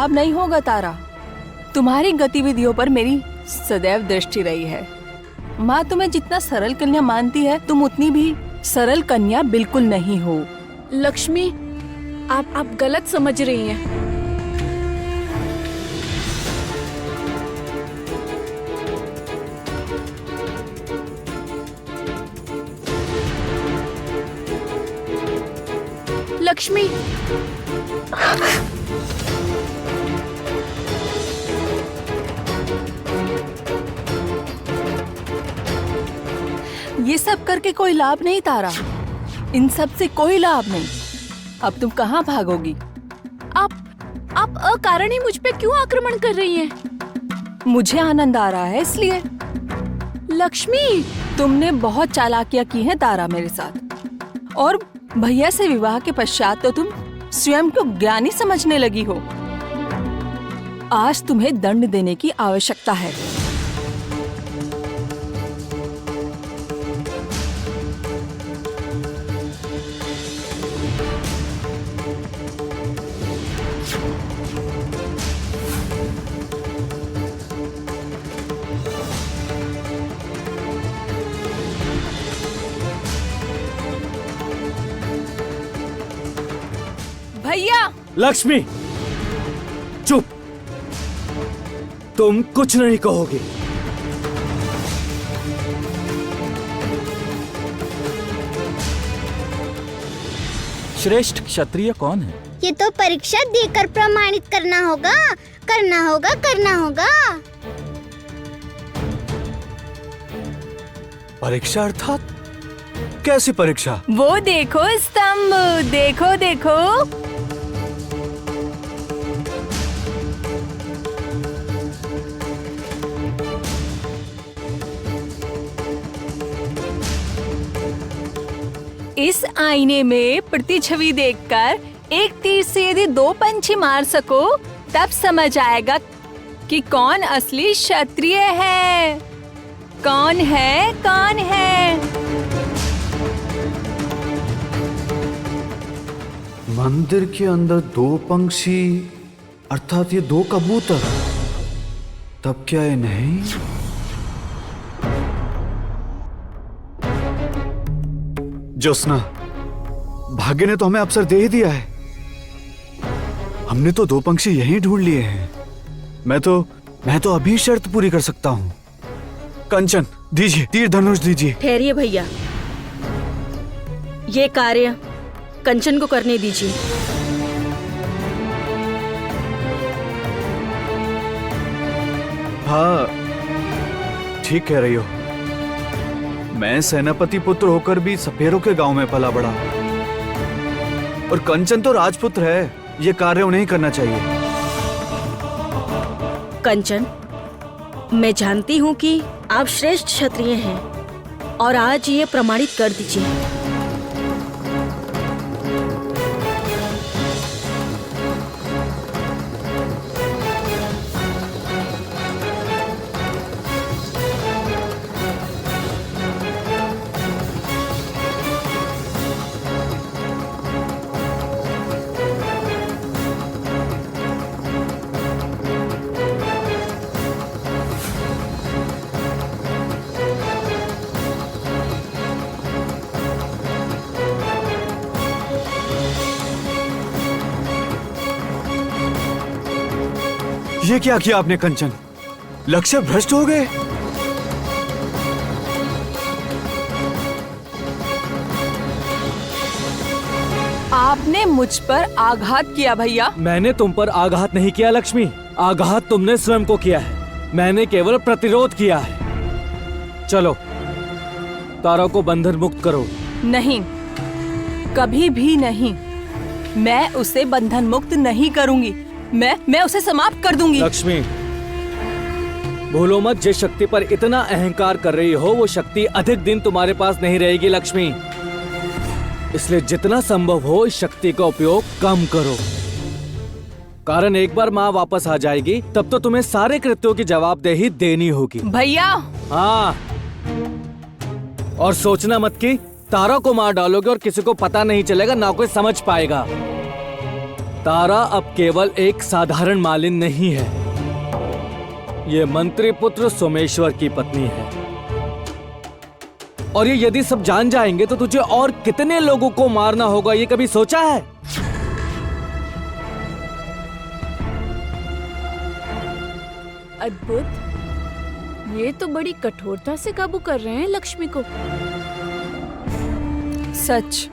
अब नहीं होगा तारा। तुम्हारी गतिविधियों पर मेरी सदैव दृष्टि रही है। माँ तुम्हें जितना सरल कन्या मानती है, तुम उतनी भी सरल कन्या बिल्कुल नहीं हो। लक्ष्मी, आप गलत समझ रही हैं। लक्ष्मी, ये सब करके कोई लाभ नहीं तारा, इन सब से कोई लाभ नहीं। अब तुम कहाँ भागोगी? आप अकारण ही मुझ पे क्यों आक्रमण कर रही हैं? मुझे आनंद आ रहा है इसलिए। लक्ष्मी, तुमने बहुत चालाकियां की हैं तारा मेरे साथ, और भैया से विवाह के पश्चात तो तुम स्वयं को ज्ञानी समझने लगी हो। आज तुम्हें दंड देने की आवश्यकता है। भैया! लक्ष्मी, चुप। तुम कुछ नहीं कहोगे। श्रेष्ठ क्षत्रिय कौन है? ये तो परीक्षा देकर प्रमाणित करना होगा, करना होगा, करना होगा। परीक्षा अर्थात कैसी परीक्षा? वो देखो स्तंभ, देखो देखो। इस आईने में प्रतिछवि देखकर एक तीर से यदि 2 पंछी मार सको, तब समझ आएगा कि कौन असली क्षत्रिय है। कौन है, कौन है? मंदिर के अंदर 2 पंछी अर्थात ये 2 कबूतर, तब क्या ये नहीं? ज्योत्सना, भाग्य ने तो हमें अवसर दे ही दिया है। हमने तो 2 पंछी यहीं ढूंढ लिए हैं। मैं तो अभी शर्त पूरी कर सकता हूँ। कंचन दीजिए, तीर धनुष दीजिए। ठहरिए भैया, ये कार्य कंचन को करने दीजिए। हाँ, ठीक कह रही हो। मैं सेनापति पुत्र होकर भी सपेरों के गांव में पला बड़ा, और कंचन तो राजपुत्र है। ये कार्य उन्हें ही करना चाहिए। कंचन, मैं जानती हूँ कि आप श्रेष्ठ क्षत्रिय हैं, और आज ये प्रमाणित कर दीजिए। ये क्या किया आपने कंचन? लक्ष्य भ्रष्ट हो गए। आपने मुझ पर आघात किया भैया। मैंने तुम पर आघात नहीं किया लक्ष्मी, आघात तुमने स्वयं को किया है। मैंने केवल प्रतिरोध किया है। चलो, तारा को बंधन मुक्त करो। नहीं, कभी भी नहीं। मैं उसे बंधन मुक्त नहीं करूंगी। मैं उसे समाप्त कर दूंगी। लक्ष्मी, भूलो मत, जिस शक्ति पर इतना अहंकार कर रही हो, वो शक्ति अधिक दिन तुम्हारे पास नहीं रहेगी लक्ष्मी। इसलिए जितना संभव हो इस शक्ति का उपयोग कम करो। कारण एक बार माँ वापस आ जाएगी, तब तो तुम्हें सारे कृत्यों की जवाबदेही देनी होगी। भैया! हाँ, और सोचना मत कि तारा को मार डालोगे और किसी को पता नहीं चलेगा, ना कोई समझ पाएगा। तारा अब केवल एक साधारण मालिन नहीं है, ये मंत्री पुत्र सोमेश्वर की पत्नी है। और ये यदि सब जान जाएंगे तो तुझे और कितने लोगों को मारना होगा, ये कभी सोचा है? अद्भुत, ये तो बड़ी कठोरता से काबू कर रहे हैं लक्ष्मी को। सच,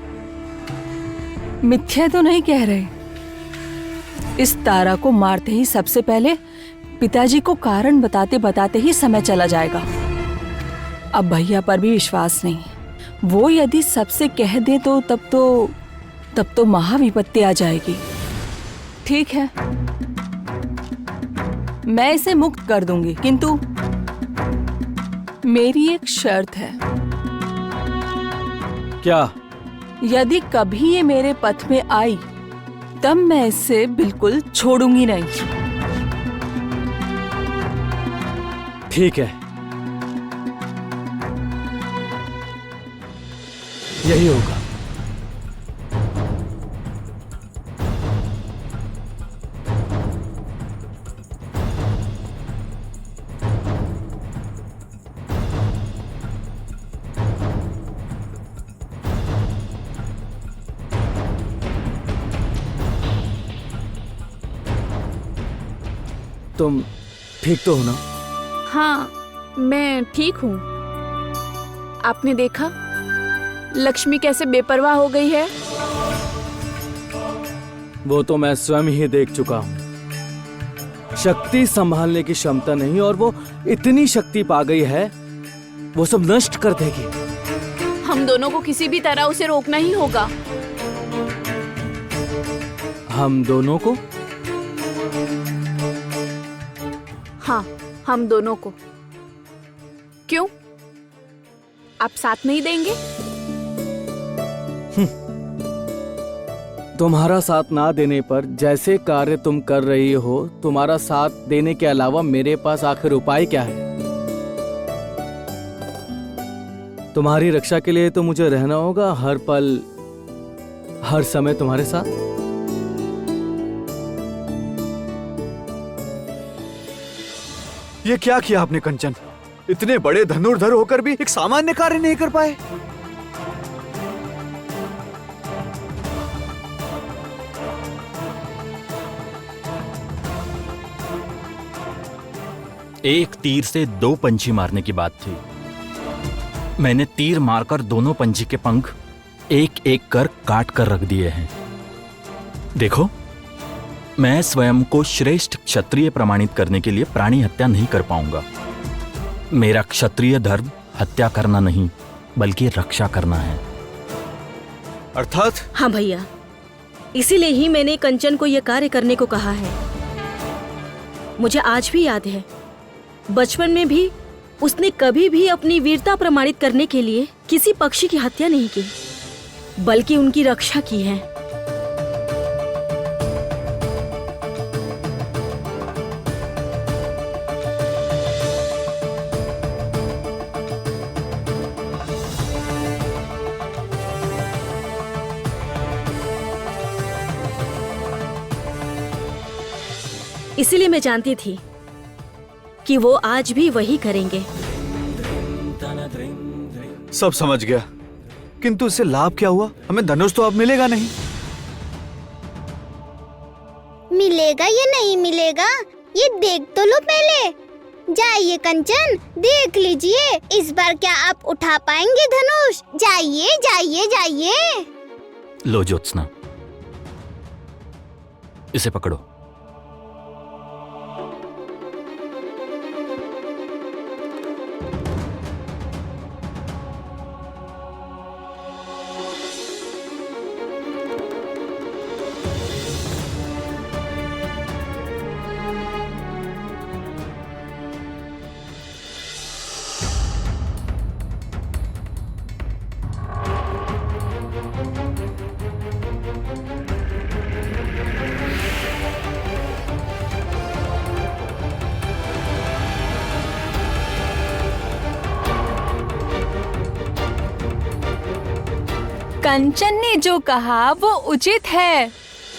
मिथ्या तो नहीं कह रहे। इस तारा को मारते ही सबसे पहले पिताजी को कारण बताते बताते ही समय चला जाएगा। अब भैया पर भी विश्वास नहीं, वो यदि सबसे कह दे तो तब तो महाविपत्ति आ जाएगी। ठीक है, मैं इसे मुक्त कर दूंगी, किंतु मेरी एक शर्त है। क्या? यदि कभी ये मेरे पथ में आई तब मैं इसे बिल्कुल छोड़ूंगी नहीं। ठीक है, यही होगा। तुम ठीक तो हो ना? हाँ, मैं ठीक हूँ। आपने देखा लक्ष्मी कैसे बेपरवाह हो गई है? वो तो मैं स्वयं ही देख चुका हूं। शक्ति संभालने की क्षमता नहीं, और वो इतनी शक्ति पा गई है, वो सब नष्ट कर देगी। हम दोनों को किसी भी तरह उसे रोकना ही होगा। हम दोनों को? हाँ, हम दोनों को। क्यों? आप साथ नहीं देंगे? तुम्हारा साथ ना देने पर जैसे कार्य तुम कर रही हो, तुम्हारा साथ देने के अलावा मेरे पास आखिर उपाय क्या है? तुम्हारी रक्षा के लिए तो मुझे रहना होगा हर पल, हर समय तुम्हारे साथ। ये क्या किया आपने कंचन? इतने बड़े धनुर्धर होकर भी एक सामान्य कार्य नहीं कर पाए। एक तीर से 2 पंछी मारने की बात थी। मैंने तीर मारकर दोनों पंछी के पंख एक एक कर काट कर रख दिए हैं। देखो, मैं स्वयं को श्रेष्ठ क्षत्रिय प्रमाणित करने के लिए प्राणी हत्या नहीं कर पाऊंगा। मेरा क्षत्रिय धर्म हत्या करना नहीं, बल्कि रक्षा करना है। अर्थात? हाँ भैया, इसीलिए ही मैंने कंचन को यह कार्य करने को कहा है। मुझे आज भी याद है, बचपन में भी उसने कभी भी अपनी वीरता प्रमाणित करने के लिए किसी पक्षी की हत्या नहीं की, बल्कि उनकी रक्षा की है। इसीलिए मैं जानती थी कि वो आज भी वही करेंगे। सब समझ गया, किंतु इससे लाभ क्या हुआ? हमें धनुष तो अब मिलेगा नहीं। मिलेगा या नहीं मिलेगा, ये देख तो लो पहले। जाइए कंचन, देख लीजिए इस बार क्या आप उठा पाएंगे धनुष। जाइए जाइए जाइए। लो ज्योत्सना, इसे पकड़ो। कंचन ने जो कहा वो उचित है।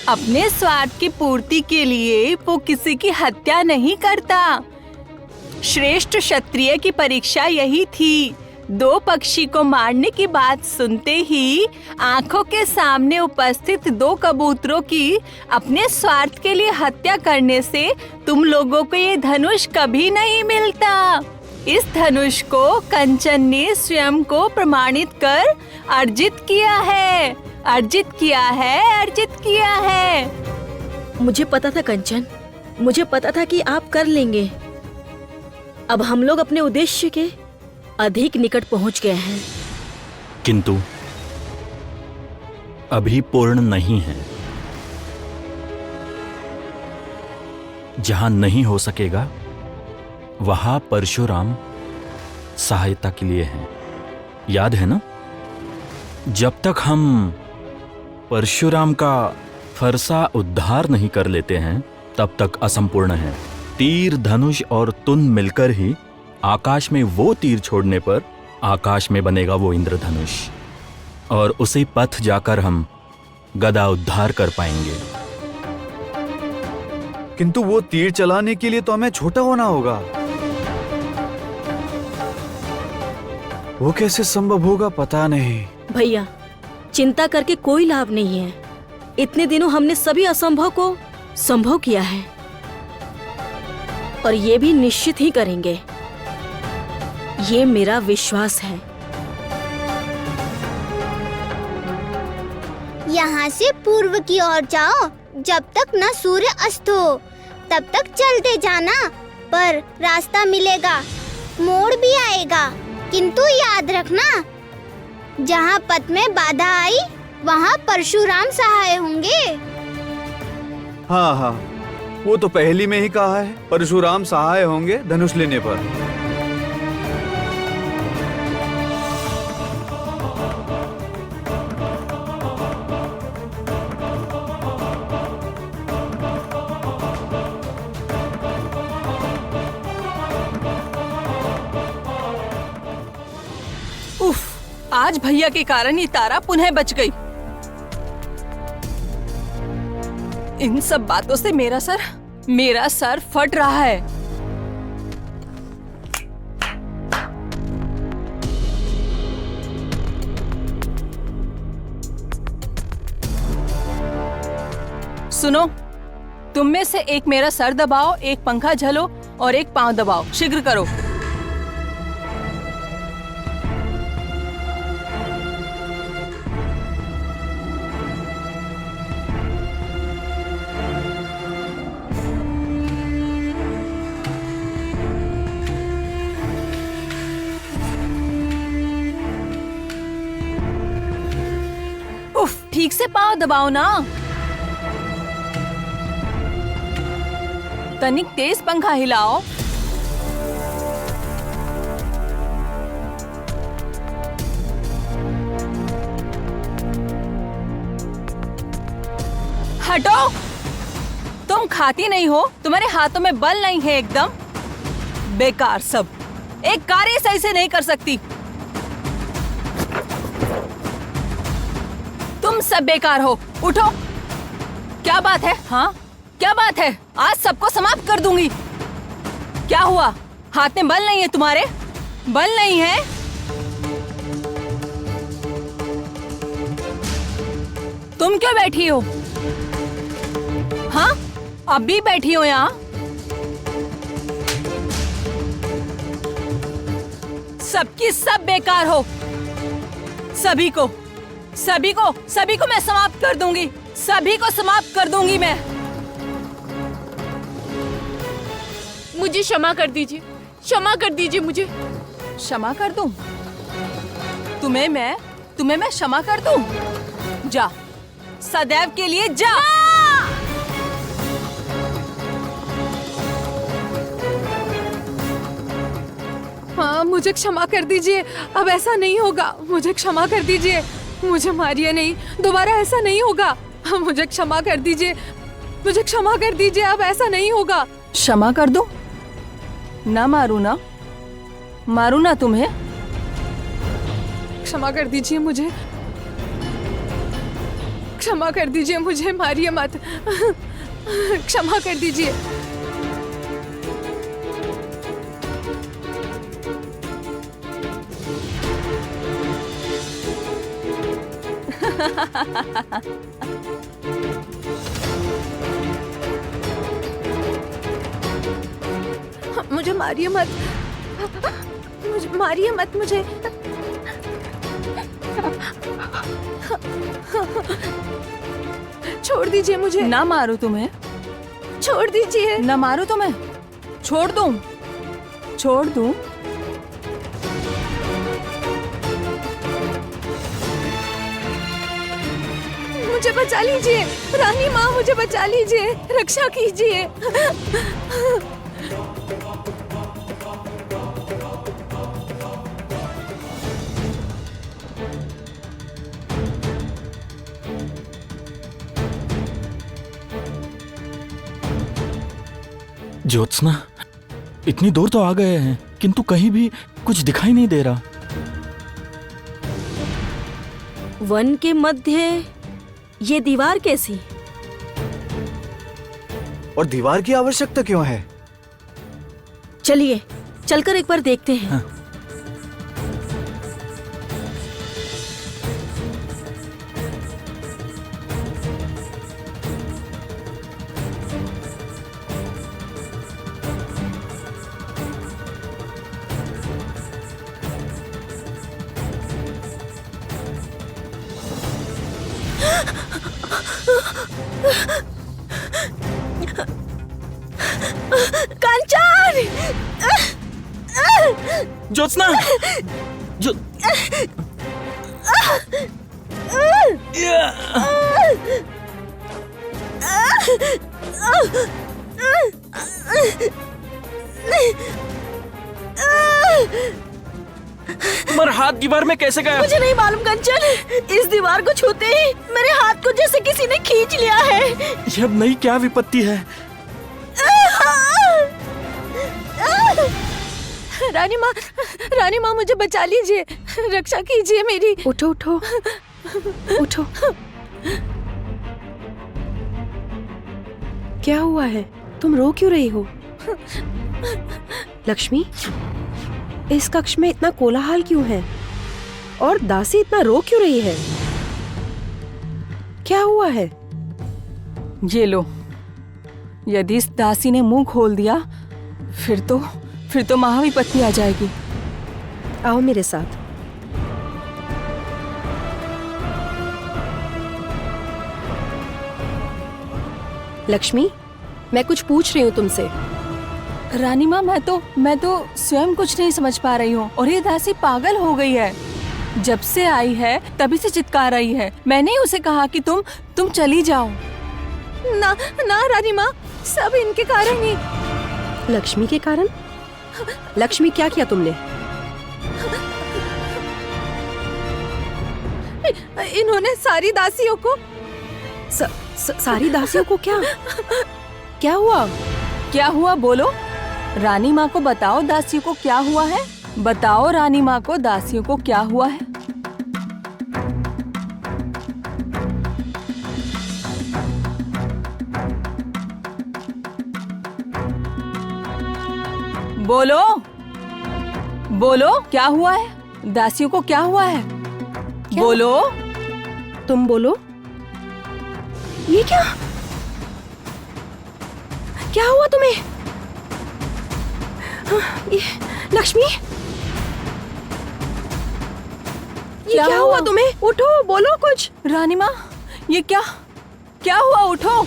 अपने स्वार्थ की पूर्ति के लिए वो किसी की हत्या नहीं करता। श्रेष्ठ क्षत्रिय की परीक्षा यही थी। 2 पक्षी को मारने की बात सुनते ही आंखों के सामने उपस्थित 2 कबूतरों की अपने स्वार्थ के लिए हत्या करने से तुम लोगों को ये धनुष कभी नहीं मिलता। इस धनुष को कंचन ने स्वयं को प्रमाणित कर अर्जित किया है, अर्जित किया है, अर्जित किया है। मुझे पता था कंचन, मुझे पता था कि आप कर लेंगे। अब हम लोग अपने उद्देश्य के अधिक निकट पहुंच गए हैं। किंतु अभी पूर्ण नहीं है। जहां नहीं हो सकेगा वहां परशुराम सहायता के लिए हैं। याद है ना? जब तक हम परशुराम का फरसा उद्धार नहीं कर लेते हैं तब तक असंपूर्ण है। तीर, धनुष और तुन मिलकर ही आकाश में वो तीर छोड़ने पर आकाश में बनेगा वो इंद्रधनुष, और उसी पथ जाकर हम गदा उद्धार कर पाएंगे। किंतु वो तीर चलाने के लिए तो हमें छोटा होना होगा। वो कैसे संभव होगा पता नहीं। भैया, चिंता करके कोई लाभ नहीं है। इतने दिनों हमने सभी असंभव को संभव किया है और ये भी निश्चित ही करेंगे। ये मेरा विश्वास है। यहाँ से पूर्व की ओर जाओ, जब तक न सूर्य अस्त हो तब तक चलते जाना, पर रास्ता मिलेगा, मोड़ भी आएगा। किंतु याद रखना, जहाँ पथ में बाधा आई वहाँ परशुराम सहाय होंगे। हाँ हाँ, वो तो पहली में ही कहा है, परशुराम सहाय होंगे धनुष लेने पर। उफ, आज भैया के कारण ये तारा पुनः बच गई। इन सब बातों से मेरा सर फट रहा है। सुनो, तुम में से एक मेरा सर दबाओ, एक पंखा झलो और एक पांव दबाओ। शीघ्र करो। उफ, ठीक से पांव दबाओ ना। तनिक तेज पंखा हिलाओ। हटो, तुम खाती नहीं हो, तुम्हारे हाथों में बल नहीं है। एकदम बेकार सब, एक कार्य सही से नहीं कर सकती। तुम सब बेकार हो। उठो। क्या बात है? हाँ, क्या बात है? आज सबको समाप्त कर दूंगी। क्या हुआ? हाथ में बल नहीं है तुम्हारे? बल नहीं है? तुम क्यों बैठी हो? हाँ, अब भी बैठी हो यहाँ? सबकी सब बेकार हो। सभी को मैं समाप्त कर दूंगी। सभी को समाप्त कर दूंगी मैं। मुझे क्षमा कर दीजिए, क्षमा कर दीजिए मुझे। क्षमा कर दूं? तुम्हें मैं क्षमा कर दूं? जा, सदैव के लिए जा। हाँ, मुझे क्षमा कर दीजिए, अब ऐसा नहीं होगा। मुझे क्षमा कर दीजिए, मुझे मारिए नहीं, दोबारा ऐसा नहीं होगा। मुझे क्षमा कर दीजिए, मुझे क्षमा कर दीजिए, अब ऐसा नहीं होगा। क्षमा कर दूं? ना मारू ना तुम्हें? क्षमा कर दीजिए मुझे। क्षमा कर दीजिए, मुझे मारिए मत। क्षमा कर दीजिए। मुझे मारिए मत, मुझे मारिए मत, मुझे छोड़ दीजिए मुझे। ना मारू तुम्हें, छोड़ दीजिए। ना मारू तुम्हें, छोड़ दूं, छोड़ दूं। मुझे बचा लीजिए रानी माँ, मुझे बचा लीजिए, रक्षा कीजिए। ज्योत्सना, इतनी दूर तो आ गए हैं किंतु कहीं भी कुछ दिखाई नहीं दे रहा। वन के मध्य ये दीवार कैसी? और दीवार की आवश्यकता क्यों है? चलिए चलकर एक बार देखते हैं। हाँ। कंचन! ज्योत्सना! जो तुम्हारा हाथ दीवार में कैसे गया? मुझे नहीं मालूम कंचन, इस दीवार को छूते ही मेरे हाथ को जैसे किसी ने खींच लिया है। ये अब नई क्या विपत्ति है? रानी माँ मुझे बचा लीजिए, रक्षा कीजिए मेरी। उठो उठो उठो। क्या हुआ है? तुम रो क्यों रही हो? लक्ष्मी, इस कक्ष में इतना कोलाहल क्यों है? और दासी इतना रो क्यों रही है? क्या हुआ है? ये लो, यदि इस दासी ने मुंह खोल दिया फिर तो महाविपत्ति आ जाएगी। आओ मेरे साथ। लक्ष्मी, मैं कुछ पूछ रही हूँ तुमसे। रानी माँ, मैं तो स्वयं कुछ नहीं समझ पा रही हूँ और ये दासी पागल हो गई है। जब से आई है तभी से चित्कार रही है। मैंने ही उसे कहा कि तुम चली जाओ। ना ना रानी माँ, सब इनके कारण ही। लक्ष्मी के कारण? लक्ष्मी, क्या किया तुमने? इन्होंने सारी दासियों को सारी दासियों को क्या? क्या हुआ? क्या हुआ बोलो, रानी माँ को बताओ दासियों को क्या हुआ है। बताओ रानी माँ को दासियों को क्या हुआ है। बोलो बोलो, क्या हुआ है दासियों को, क्या हुआ है? बोलो, तुम बोलो। ये क्या हुआ तुम्हें? ये लक्ष्मी, ये क्या हुआ तुम्हें? उठो, बोलो कुछ। रानी माँ, ये क्या हुआ? उठो।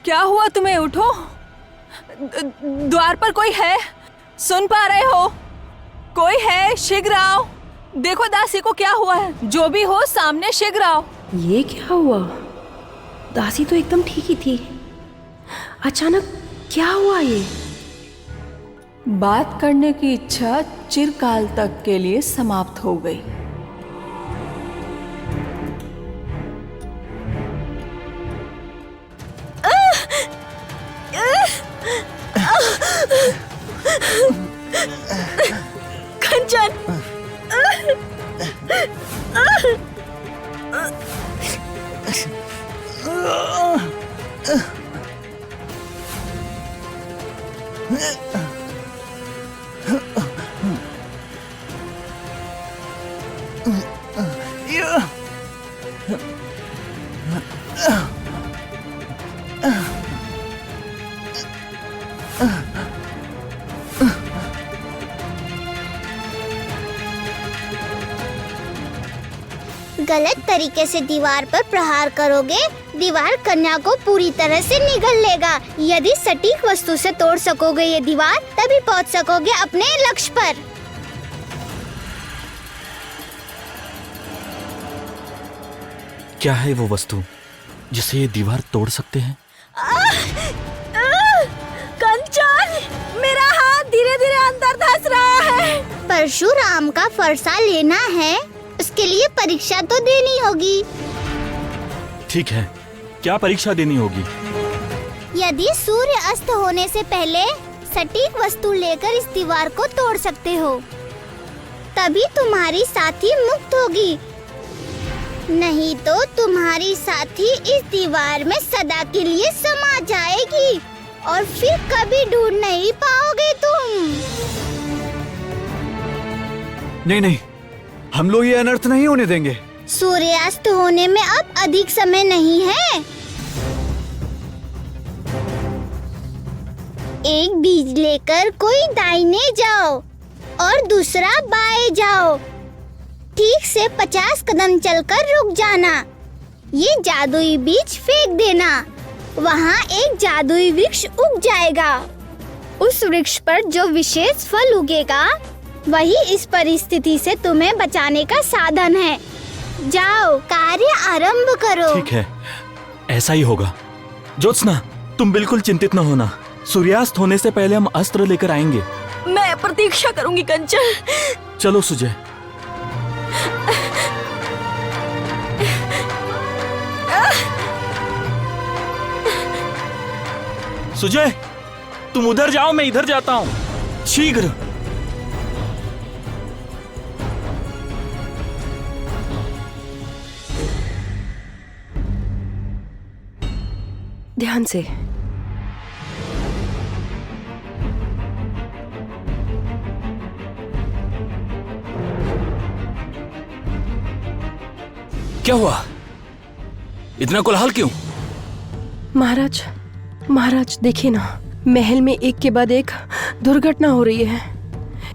क्या हुआ तुम्हें? उठो। द्वार पर कोई है? सुन पा रहे हो? कोई है? शीघ्र आओ। देखो दासी को क्या हुआ है। जो भी हो सामने शीघ्र आओ। ये क्या हुआ? दासी तो एकदम ठीक ही थी, अचानक क्या हुआ? ये बात करने की इच्छा चिरकाल तक के लिए समाप्त हो गई। कंचन! गलत तरीके से दीवार पर प्रहार करोगे, दीवार कन्या को पूरी तरह से निगल लेगा। यदि सटीक वस्तु से तोड़ सकोगे ये दीवार, तभी पहुंच सकोगे अपने लक्ष्य पर। क्या है वो वस्तु जिसे ये दीवार तोड़ सकते हैं? कंचन, मेरा हाथ धीरे धीरे अंदर धंस रहा है। परशुराम का फरसा लेना है, उसके लिए परीक्षा तो देनी होगी। ठीक है, क्या परीक्षा देनी होगी? यदि सूर्य अस्त होने से पहले सटीक वस्तु लेकर इस दीवार को तोड़ सकते हो, तभी तुम्हारी साथी मुक्त होगी। नहीं तो तुम्हारी साथी इस दीवार में सदा के लिए समा जाएगी और फिर कभी ढूंढ नहीं पाओगे तुम। नहीं नहीं, हम लोग ये अनर्थ नहीं होने देंगे। सूर्यास्त होने में अब अधिक समय नहीं है। एक बीज लेकर कोई दाहिने जाओ और दूसरा बाएं जाओ। ठीक से 50 कदम चलकर रुक जाना। ये जादुई बीज फेंक देना। वहाँ एक जादुई वृक्ष उग जाएगा। उस वृक्ष पर जो विशेष फल उगेगा, वही इस परिस्थिति से तुम्हें बचाने का साधन है। जाओ, कार्य आरंभ करो। ठीक है, ऐसा ही होगा। ज्योत्सना, तुम बिल्कुल चिंतित न होना। सूर्यास्त होने से पहले हम अस्त्र लेकर आएंगे। मैं प्रतीक्षा करूंगी कंचन। चलो सुजय। सुजय, तुम उधर जाओ, मैं इधर जाता हूँ। शीघ्र। ध्यान से। क्या हुआ? इतना कोलाहल क्यों? महाराज, महाराज देखिए ना, महल में एक के बाद एक दुर्घटना हो रही है।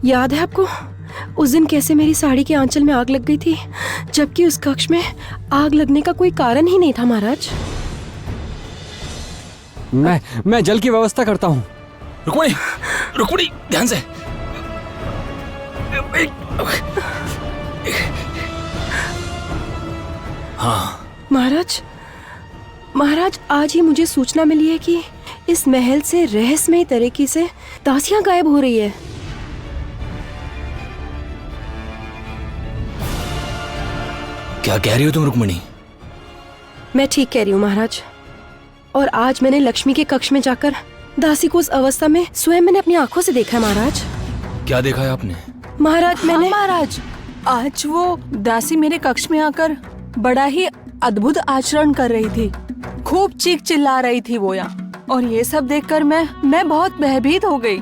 याद है आपको उस दिन कैसे मेरी साड़ी के आंचल में आग लग गई थी, जबकि उस कक्ष में आग लगने का कोई कारण ही नहीं था महाराज। मैं जल की व्यवस्था करता हूँ। रुक्मिणी, रुक्मिणी, ध्यान से। हाँ महाराज, महाराज आज ही मुझे सूचना मिली है कि इस महल से रहस्यमय तरीके से दासियां गायब हो रही है। क्या कह रही हो तुम रुक्मिणी? मैं ठीक कह रही हूँ महाराज। और आज मैंने लक्ष्मी के कक्ष में जाकर दासी को उस अवस्था में स्वयं मैंने अपनी आंखों से देखा है महाराज। क्या देखा है आपने? महाराज मैंने महाराज, आज वो दासी मेरे कक्ष में आकर बड़ा ही अद्भुत आचरण कर रही थी। खूब चीख चिल्ला रही थी वो यहाँ, और ये सब देखकर मैं बहुत भयभीत हो गई।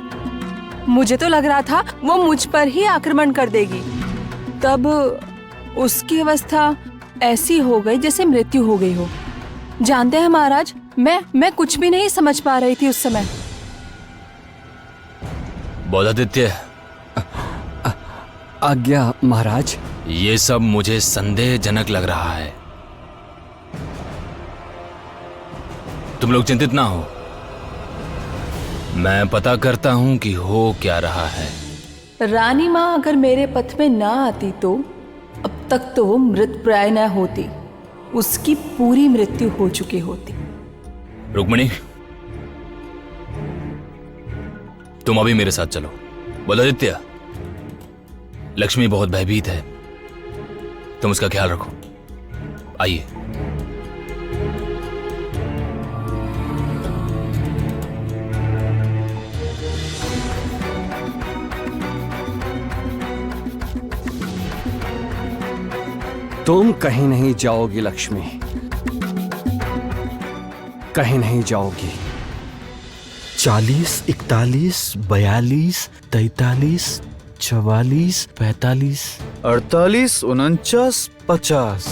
मुझे तो लग रहा था वो मुझ पर ही आक्रमण कर देगी। तब उसकी अवस्था ऐसी हो गई जैसे मृत्यु हो गई हो। जानते हैं महाराज, मैं कुछ भी नहीं समझ पा रही थी उस समय। बौद्धादित्य, आज्ञा महाराज। ये सब मुझे संदेहजनक लग रहा है। तुम लोग चिंतित ना हो, मैं पता करता हूं कि हो क्या रहा है। रानी माँ अगर मेरे पथ में ना आती तो अब तक तो वो मृत प्राय न होती। उसकी पूरी मृत्यु हो चुकी होती। रुक्मिणी, तुम अभी मेरे साथ चलो। बौद्धादित्य, लक्ष्मी बहुत भयभीत है, तुम उसका ख्याल रखो। आइए। तुम कहीं नहीं जाओगी लक्ष्मी। कहीं नहीं जाओगी। 40, 41, 42, 43, 44, 45। 48, 49, 50।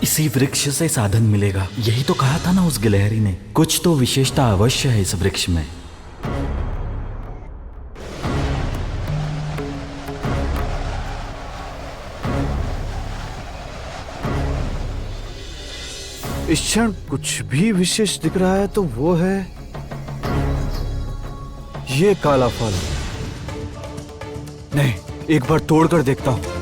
इसी वृक्ष से साधन मिलेगा, यही तो कहा था ना उस गिलहरी ने। कुछ तो विशेषता अवश्य है इस वृक्ष में। इस क्षण कुछ भी विशेष दिख रहा है तो वो है ये काला फल। नहीं, एक बार तोड़कर देखता हूं।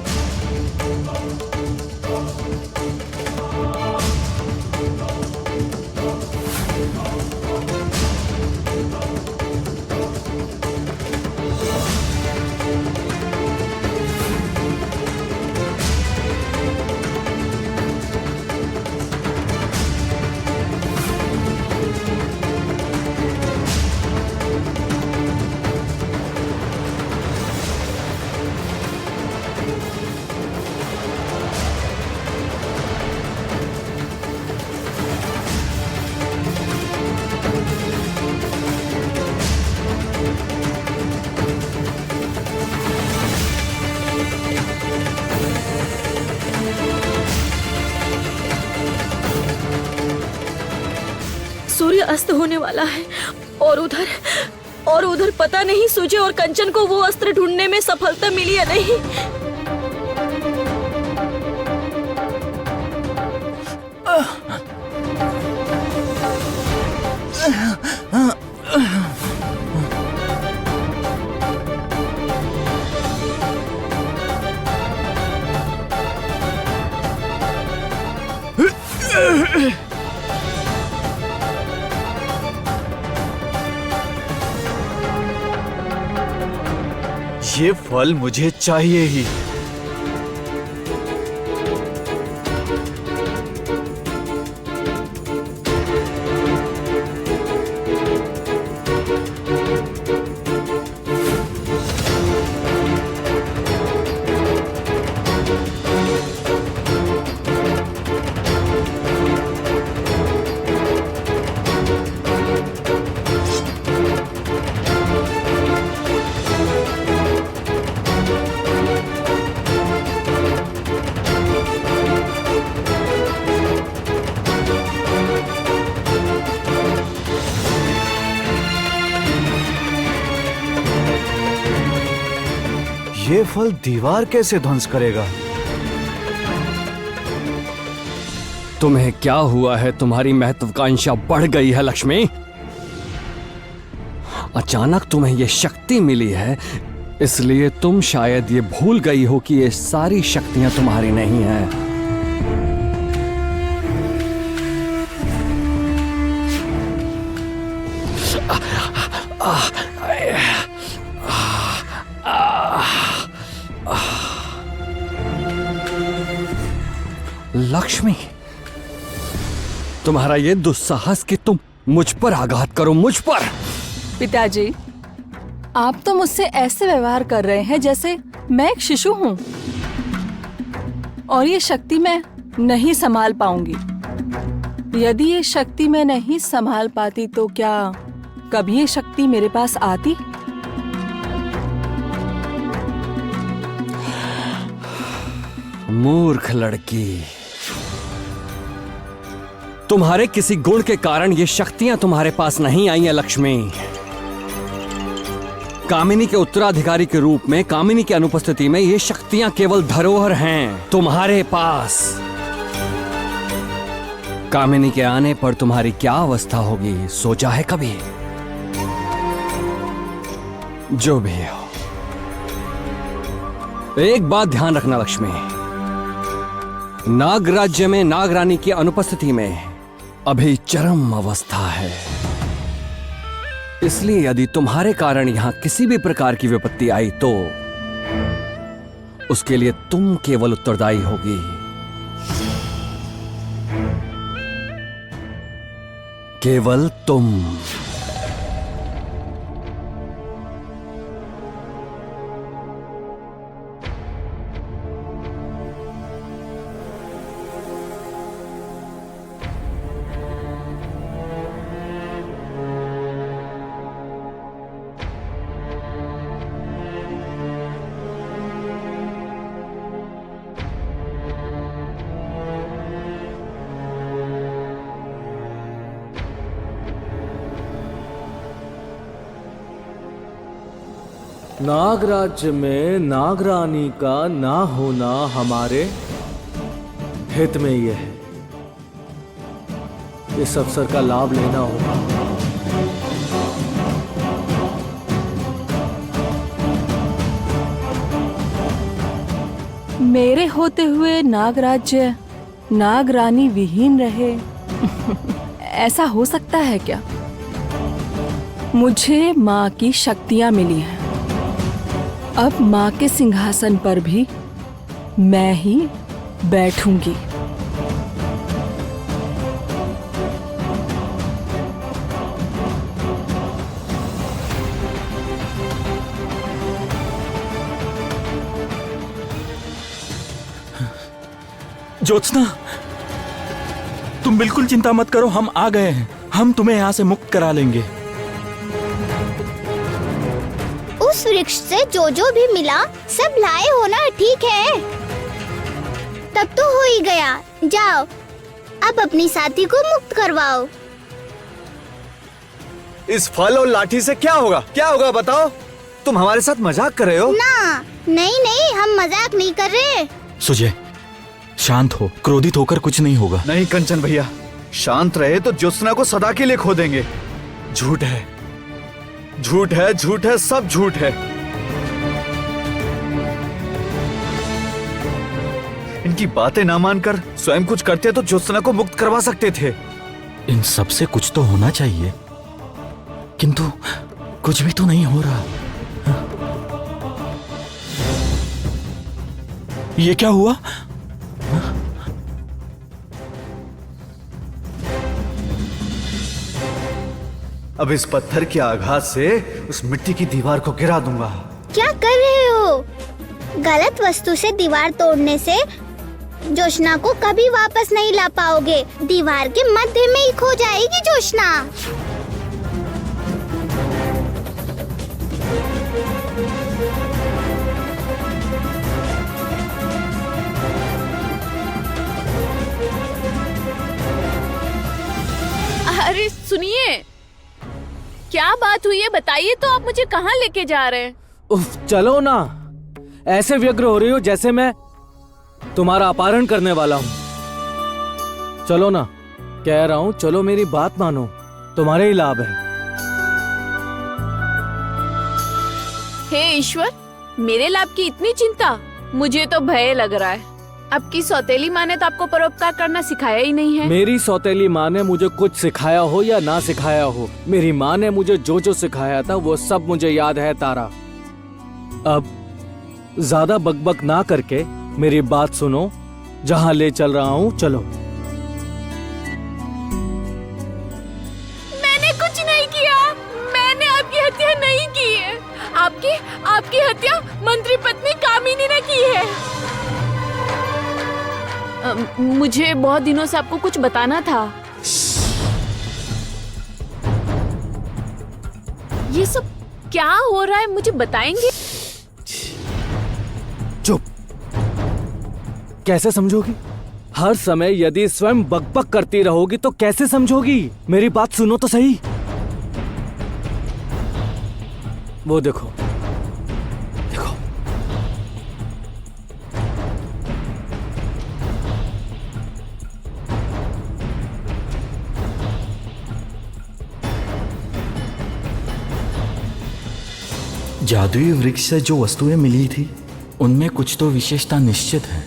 सूर्य अस्त होने वाला है और उधर पता नहीं सुजय और कंचन को वो अस्त्र ढूंढने में सफलता मिली या नहीं। ये फल मुझे चाहिए ही। ये फल दीवार कैसे ध्वंस करेगा? तुम्हें क्या हुआ है? तुम्हारी महत्वाकांक्षा बढ़ गई है लक्ष्मी। अचानक तुम्हें यह शक्ति मिली है, इसलिए तुम शायद ये भूल गई हो कि ये सारी शक्तियां तुम्हारी नहीं हैं। लक्ष्मी, तुम्हारा ये दुस्साहस कि तुम मुझ पर आघात करो, मुझ पर। पिताजी, आप तो मुझसे ऐसे व्यवहार कर रहे हैं जैसे मैं एक शिशु हूँ और ये शक्ति मैं नहीं संभाल पाऊंगी। यदि ये शक्ति मैं नहीं संभाल पाती तो क्या कभी ये शक्ति मेरे पास आती? मूर्ख लड़की, तुम्हारे किसी गुण के कारण ये शक्तियां तुम्हारे पास नहीं आई हैं लक्ष्मी। कामिनी के उत्तराधिकारी के रूप में कामिनी की अनुपस्थिति में ये शक्तियां केवल धरोहर हैं तुम्हारे पास। कामिनी के आने पर तुम्हारी क्या अवस्था होगी, सोचा है कभी? जो भी हो, एक बात ध्यान रखना लक्ष्मी, नाग राज्य में नागरानी की अनुपस्थिति में अभी चरम अवस्था है। इसलिए यदि तुम्हारे कारण यहां किसी भी प्रकार की विपत्ति आई तो उसके लिए तुम केवल उत्तरदायी होगी। केवल तुम। नाग राज्य में नागरानी का ना होना हमारे हित में ही है। इस अवसर का लाभ लेना होगा। मेरे होते हुए नागराज्य नागरानी विहीन रहे ऐसा हो सकता है क्या? मुझे माँ की शक्तियाँ मिली हैं। अब माँ के सिंहासन पर भी मैं ही बैठूंगी। ज्योत्सना, तुम बिल्कुल चिंता मत करो, हम आ गए हैं। हम तुम्हें यहाँ से मुक्त करा लेंगे। उस वृक्ष से जो भी मिला सब लाए हो ना? ठीक है, तब तो हो ही गया। जाओ, अब अपनी साथी को मुक्त करवाओ। इस फल और लाठी से क्या होगा? क्या होगा बताओ? तुम हमारे साथ मजाक कर रहे हो? ना, नहीं, हम मजाक नहीं कर रहे। सुजय, शांत हो, क्रोधित होकर कुछ नहीं होगा। नहीं कंचन भैया, शांत रहे तो ज्योत्सना को सदा के लिए खो देंगे। झूठ है, झूठ है, झूठ है, सब झूठ है। इनकी बातें ना मानकर स्वयं कुछ करते तो ज्योत्सना को मुक्त करवा सकते थे। इन सब से कुछ तो होना चाहिए, किंतु कुछ भी तो नहीं हो रहा। ये क्या हुआ? अब इस पत्थर के आघात से उस मिट्टी की दीवार को गिरा दूंगा। क्या कर रहे हो? गलत वस्तु से दीवार तोड़ने से जोशना को कभी वापस नहीं ला पाओगे। दीवार के मध्य में ही खो जाएगी जोशना। अरे सुनिए, क्या बात हुई है बताइए तो। आप मुझे कहाँ लेके जा रहे हैं? उफ, चलो ना। ऐसे व्यग्र हो रही हो जैसे मैं तुम्हारा अपहरण करने वाला हूँ। चलो ना, कह रहा हूँ चलो, मेरी बात मानो, तुम्हारे ही लाभ है। हे ईश्वर, मेरे लाभ की इतनी चिंता? मुझे तो भय लग रहा है। आपकी सौतेली माँ ने तो आपको परोपकार करना सिखाया ही नहीं है। मेरी सौतेली माँ ने मुझे कुछ सिखाया हो या ना सिखाया हो, मेरी माँ ने मुझे जो सिखाया था वो सब मुझे याद है तारा। अब ज्यादा बकबक ना करके मेरी बात सुनो। जहाँ ले चल रहा हूँ चलो। मैंने कुछ नहीं किया। मैंने आपकी हत्या नहीं की है। आपकी हत्या मंत्री पत्नी कामिनी ने की है। मुझे बहुत दिनों से आपको कुछ बताना था। ये सब क्या हो रहा है, मुझे बताएंगे? चुप। कैसे समझोगी? हर समय यदि स्वयं बकबक करती रहोगी तो कैसे समझोगी? मेरी बात सुनो तो सही। वो देखो, देखो। जादुई वृक्ष से जो वस्तुएं मिली थी उनमें कुछ तो विशेषता निश्चित है।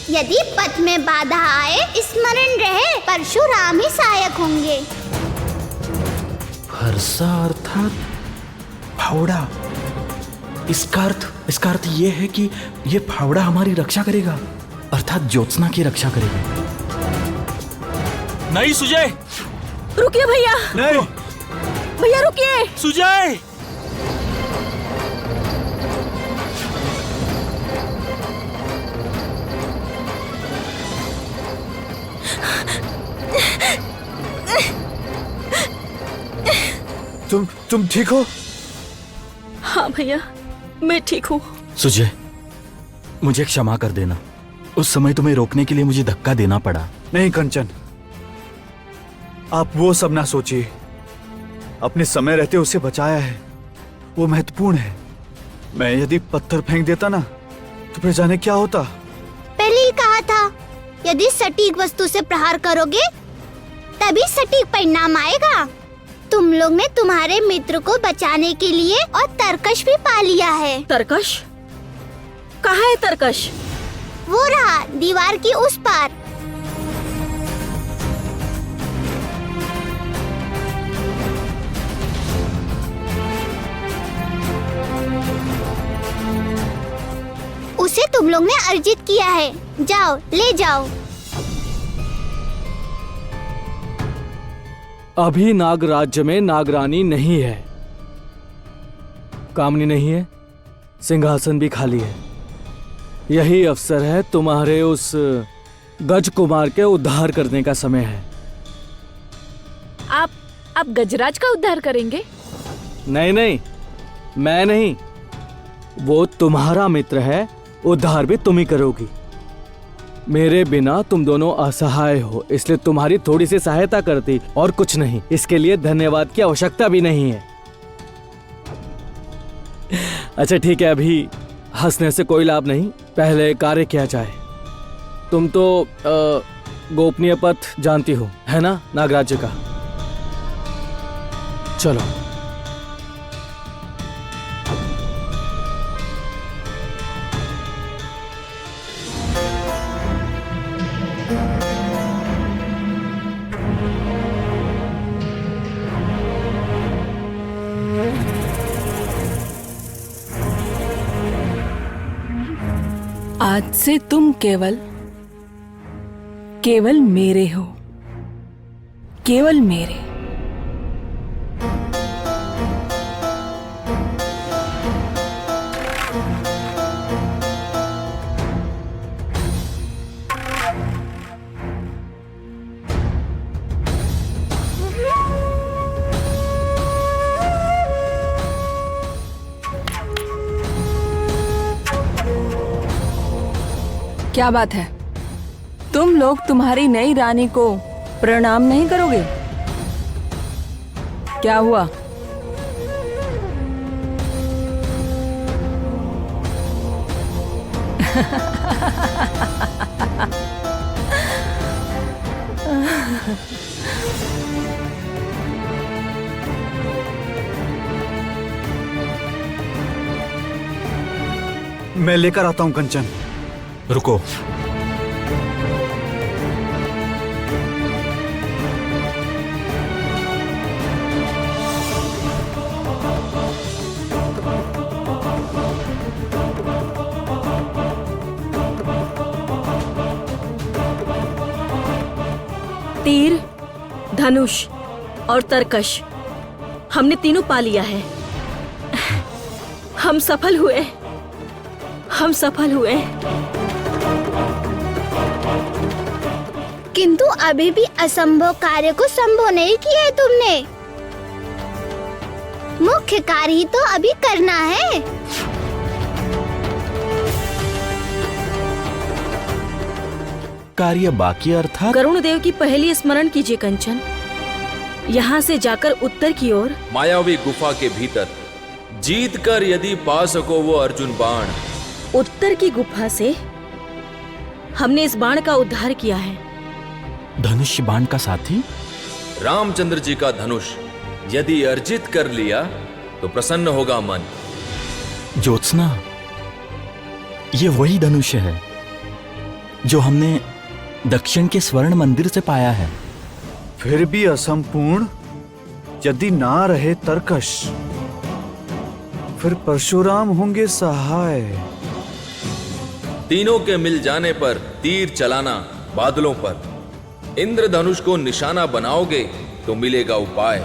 यदि पथ में बाधा आए स्मरण रहे परशुराम ही सहायक होंगे। हर्षा अर्थात फावड़ा। इसका अर्थ ये है कि ये फावड़ा हमारी रक्षा करेगा, अर्थात ज्योत्सना की रक्षा करेगा। नहीं सुजय, रुकिए भैया, नहीं भैया रुकिए। सुजय तुम ठीक हो? हाँ भैया, मैं ठीक हूँ। सुजय, मुझे क्षमा कर देना। उस समय तुम्हें रोकने के लिए मुझे धक्का देना पड़ा। नहीं कंचन, आप वो सब ना सोचिए। अपने समय रहते उसे बचाया है, वो महत्वपूर्ण है। मैं यदि पत्थर फेंक देता ना तो फिर जाने क्या होता। पहले ही कहा था, यदि सटीक वस्तु से प्रहार करोगे तभी सटीक परिणाम आएगा। तुम लोग ने तुम्हारे मित्र को बचाने के लिए और तरकश भी पा लिया है। तरकश? कहाँ है तरकश? वो रहा दीवार की उस पार। उसे तुम लोग ने अर्जित किया है, जाओ ले जाओ। अभी नाग राज्य में नागरानी नहीं है, कामनी नहीं है, सिंहासन भी खाली है। यही अवसर है, तुम्हारे उस गज कुमार के उद्धार करने का समय है। आप गजराज का उद्धार करेंगे? नहीं, मैं नहीं, वो तुम्हारा मित्र है, उद्धार भी तुम ही करोगी। मेरे बिना तुम दोनों असहाय हो, इसलिए तुम्हारी थोड़ी सी सहायता करती और कुछ नहीं। इसके लिए धन्यवाद की आवश्यकता भी नहीं है। अच्छा ठीक है, अभी हंसने से कोई लाभ नहीं, पहले कार्य किया जाए। तुम तो गोपनीय पथ जानती हो, है ना, नागराज्य का। चलो। आज से तुम केवल मेरे हो, केवल मेरे। क्या बात है, तुम लोग तुम्हारी नई रानी को प्रणाम नहीं करोगे? क्या हुआ? मैं लेकर आता हूँ कंचन। रुको, तीर, धनुष और तरकश हमने तीनों पा लिया है। हम सफल हुए। किंतु अभी भी असंभव कार्य को संभव नहीं किया है तुमने। मुख्य कार्य ही तो अभी करना है। कार्य बाकी अर्थात? करुण देव की पहली स्मरण कीजिए कंचन। यहाँ से जाकर उत्तर की ओर मायावी गुफा के भीतर जीत कर यदि पा सको वो अर्जुन बाण। उत्तर की गुफा से हमने इस बाण का उद्धार किया है। धनुष बाण का साथी? रामचंद्र जी का धनुष यदि अर्जित कर लिया तो प्रसन्न होगा मन। ज्योत्सना, ये वही धनुष है जो हमने दक्षिण के स्वर्ण मंदिर से पाया है। फिर भी असंपूर्ण, यदि ना रहे तरकश, फिर परशुराम होंगे सहाय। तीनों के मिल जाने पर तीर चलाना बादलों पर, इंद्रधनुष को निशाना बनाओगे तो मिलेगा उपाय।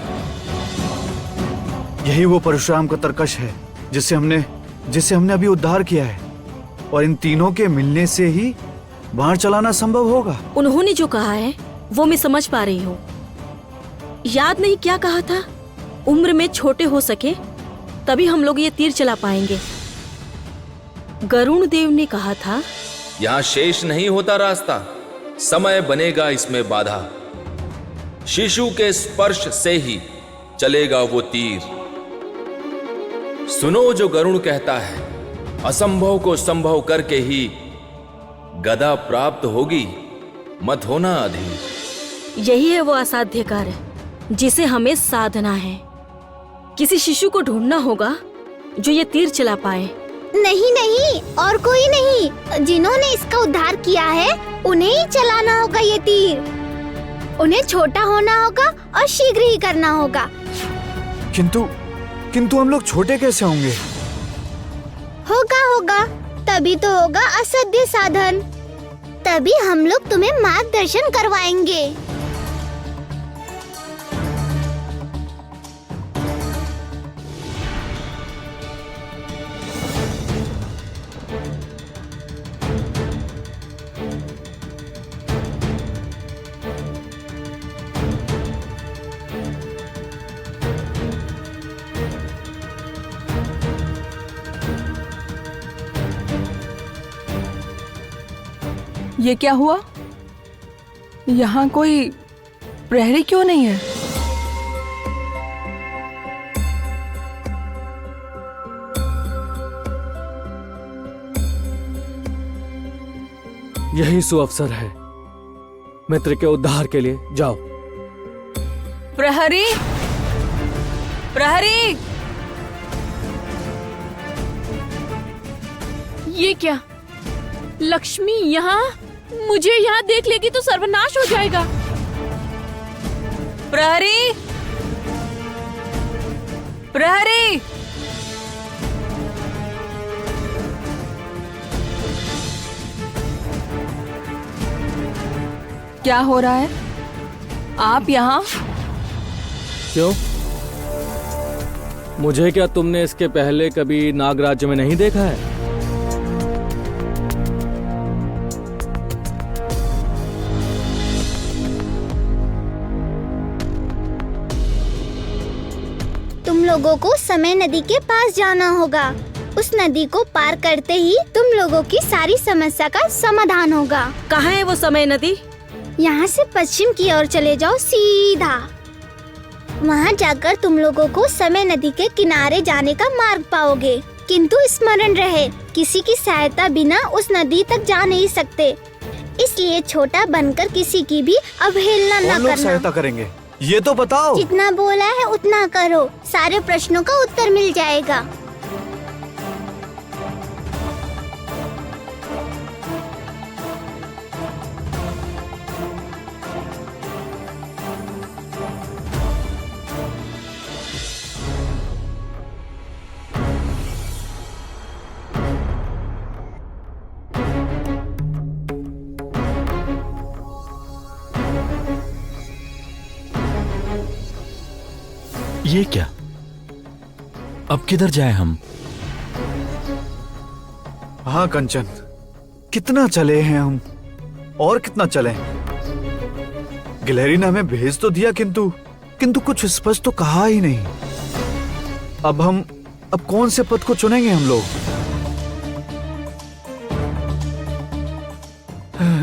यही वो परशुराम का तरकश है जिसे हमने अभी उद्धार किया है, और इन तीनों के मिलने से ही बाण चलाना संभव होगा। उन्होंने जो कहा है वो मैं समझ पा रही हूँ। याद नहीं क्या कहा था, उम्र में छोटे हो सके तभी हम लोग ये तीर चला पाएंगे। गरुण देव ने कहा था, यहां शेष नहीं होता रास्ता, समय बनेगा इसमें बाधा। शिशु के स्पर्श से ही चलेगा वो तीर। सुनो जो गरुण कहता है, असंभव को संभव करके ही गदा प्राप्त होगी, मत होना अधीर। यही है वो असाध्य कार्य जिसे हमें साधना है। किसी शिशु को ढूंढना होगा जो ये तीर चला पाए। नहीं नहीं, और कोई नहीं। जिन्होंने इसका उद्धार किया है उन्हें ही चलाना होगा ये तीर। उन्हें छोटा होना होगा और शीघ्र ही करना होगा। किंतु हम लोग छोटे कैसे होंगे? होगा, तभी तो होगा असाध्य साधन। तभी हम लोग तुम्हें मार्गदर्शन करवाएंगे। ये क्या हुआ? यहाँ कोई प्रहरी क्यों नहीं है? यही सुअवसर है मित्र के उद्धार के लिए। जाओ। प्रहरी, प्रहरी! ये क्या? लक्ष्मी यहाँ? मुझे यहाँ देख लेगी तो सर्वनाश हो जाएगा। प्रहरी, प्रहरी! क्या हो रहा है? आप यहाँ? क्यों? मुझे क्या तुमने इसके पहले कभी नागराज्य में नहीं देखा है? तुम लोगों को समय नदी के पास जाना होगा। उस नदी को पार करते ही तुम लोगों की सारी समस्या का समाधान होगा। कहाँ है वो समय नदी? यहाँ से पश्चिम की ओर चले जाओ सीधा। वहाँ जाकर तुम लोगों को समय नदी के किनारे जाने का मार्ग पाओगे। किंतु स्मरण रहे, किसी की सहायता बिना उस नदी तक जा नहीं सकते। इसलिए छोटा बनकर किसी की भी अवहेलना न लोग करना। सहायता करेंगे ये तो बताओ। जितना बोला है उतना करो, सारे प्रश्नों का उत्तर मिल जाएगा। ये क्या? अब किधर जाए हम? हाँ कंचन, कितना चले हैं हम, और कितना चले? गिलहरी ने हमें भेज तो दिया, किंतु कुछ स्पष्ट तो कहा ही नहीं। अब कौन से पद को चुनेंगे हम लोग?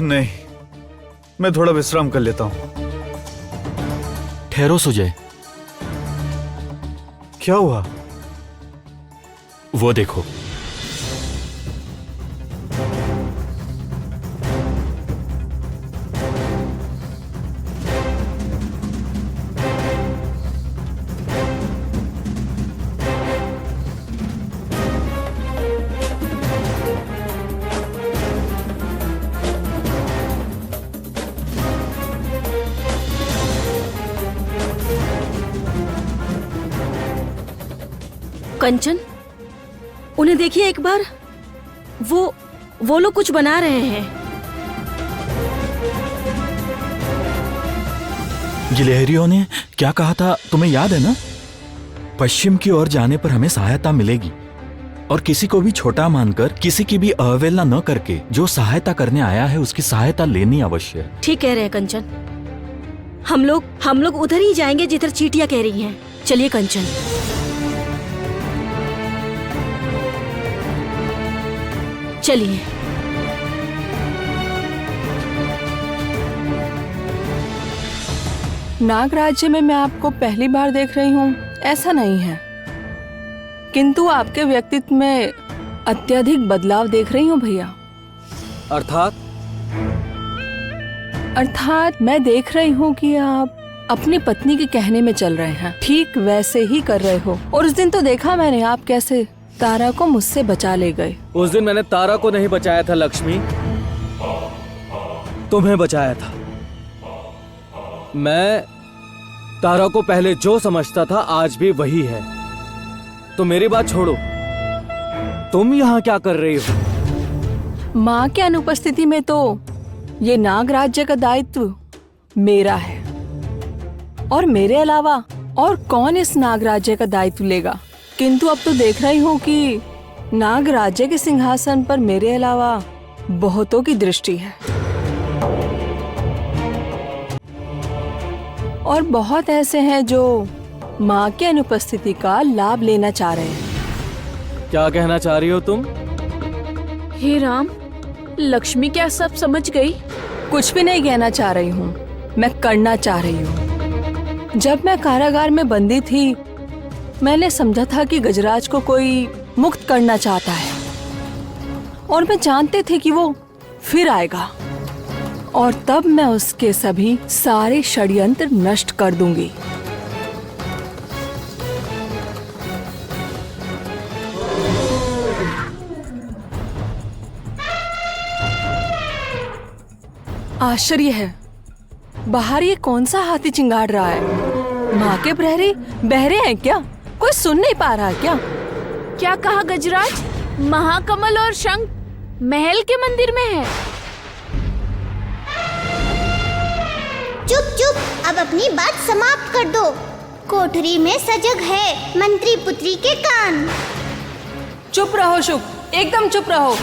नहीं, मैं थोड़ा विश्राम कर लेता हूँ। ठहरो सुजय। क्या हुआ? वो देखो। कंचन, उन्हें देखिए एक बार। वो लोग कुछ बना रहे हैं। गिलहरियों ने क्या कहा था तुम्हें याद है ना? पश्चिम की ओर जाने पर हमें सहायता मिलेगी, और किसी को भी छोटा मानकर, किसी की भी अवहेलना न करके जो सहायता करने आया है उसकी सहायता लेनी अवश्य है। ठीक कह रहे हैं कंचन। हम लोग उधर ही जाएंगे जिधर चींटियां कह रही हैं। चलिए कंचन। चलिए। नाग राज्य में मैं आपको पहली बार देख रही हूँ ऐसा नहीं है, किंतु आपके व्यक्तित्व में अत्यधिक बदलाव देख रही हूँ भैया। अर्थात मैं देख रही हूँ कि आप अपनी पत्नी के कहने में चल रहे हैं, ठीक वैसे ही कर रहे हो। और उस दिन तो देखा मैंने आप कैसे तारा को मुझसे बचा ले गए। उस दिन मैंने तारा को नहीं बचाया था लक्ष्मी, तुम्हें बचाया था। मैं तारा को पहले जो समझता था आज भी वही है। तो मेरी बात छोड़ो, तुम यहाँ क्या कर रही हो? माँ के अनुपस्थिति में तो ये नाग राज्य का दायित्व मेरा है, और मेरे अलावा और कौन इस नाग राज्य का दायित्व लेगा। किंतु अब तो देख रही हूँ कि नाग राज्य के सिंहासन पर मेरे अलावा बहुतों की दृष्टि है, और बहुत ऐसे हैं जो माँ की अनुपस्थिति का लाभ लेना चाह रहे हैं। क्या कहना चाह रही हो तुम? हे राम, लक्ष्मी क्या सब समझ गई? कुछ भी नहीं कहना चाह रही हूँ, मैं करना चाह रही हूँ। जब मैं कारागार में बंदी थी, मैंने समझा था कि गजराज को कोई मुक्त करना चाहता है, और मैं जानती थी कि वो फिर आएगा, और तब मैं उसके सभी सारे षड्यंत्र नष्ट कर दूंगी। आश्चर्य है, बाहर ये कौन सा हाथी चिंगाड़ रहा है? माँ के प्रहरी बहरे हैं क्या? कोई सुन नहीं पा रहा क्या? क्या कहा गजराज? महाकमल और शंख महल के मंदिर में है। चुप चुप, अब अपनी बात समाप्त कर दो। कोठरी में सजग है मंत्री पुत्री के कान। चुप रहो शुभ, एकदम चुप रहो।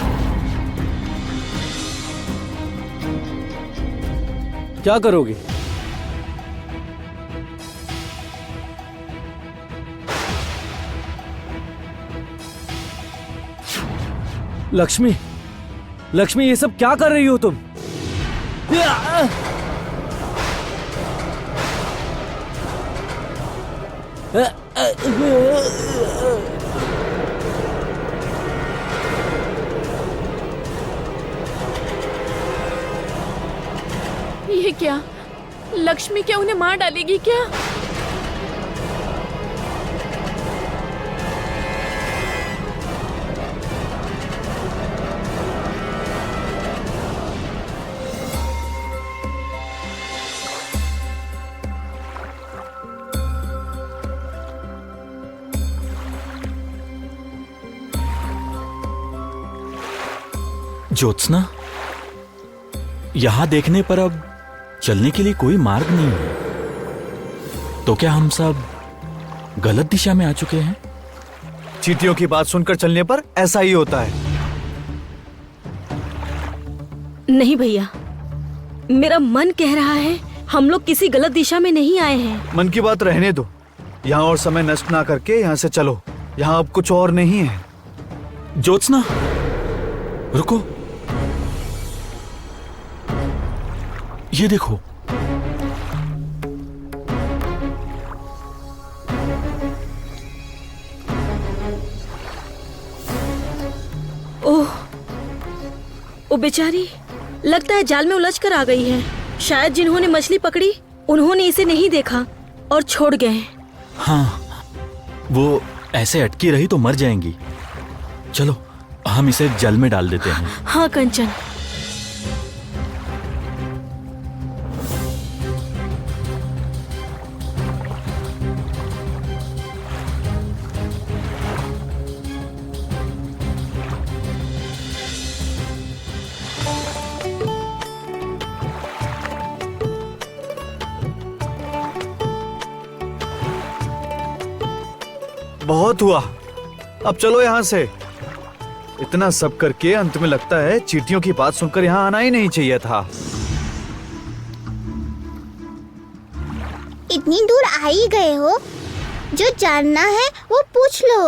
क्या करोगी? लक्ष्मी, लक्ष्मी, ये सब क्या कर रही हो तुम? ये क्या? लक्ष्मी क्या उन्हें मार डालेगी क्या? ज्योत्सना, यहां देखने पर अब चलने के लिए कोई मार्ग नहीं है। तो क्या हम सब गलत दिशा में आ चुके हैं? चींटियों की बात सुनकर चलने पर ऐसा ही होता है। नहीं भैया, मेरा मन कह रहा है हम लोग किसी गलत दिशा में नहीं आए हैं। मन की बात रहने दो, यहाँ और समय नष्ट ना करके यहाँ से चलो। यहाँ अब कुछ और नहीं है। ज्योत्सना, रुको, ये देखो। ओह, ओ बेचारी, लगता है जाल में उलझ कर आ गई है। शायद जिन्होंने मछली पकड़ी उन्होंने इसे नहीं देखा और छोड़ गए। हाँ, वो ऐसे अटकी रही तो मर जाएंगी। चलो, हम इसे जल में डाल देते हैं। हाँ कंचन। बहुत हुआ, अब चलो यहाँ से। इतना सब करके अंत में लगता है चींटियों की बात सुनकर यहाँ आना ही नहीं चाहिए था। इतनी दूर आ ही गए हो, जो जानना है वो पूछ लो।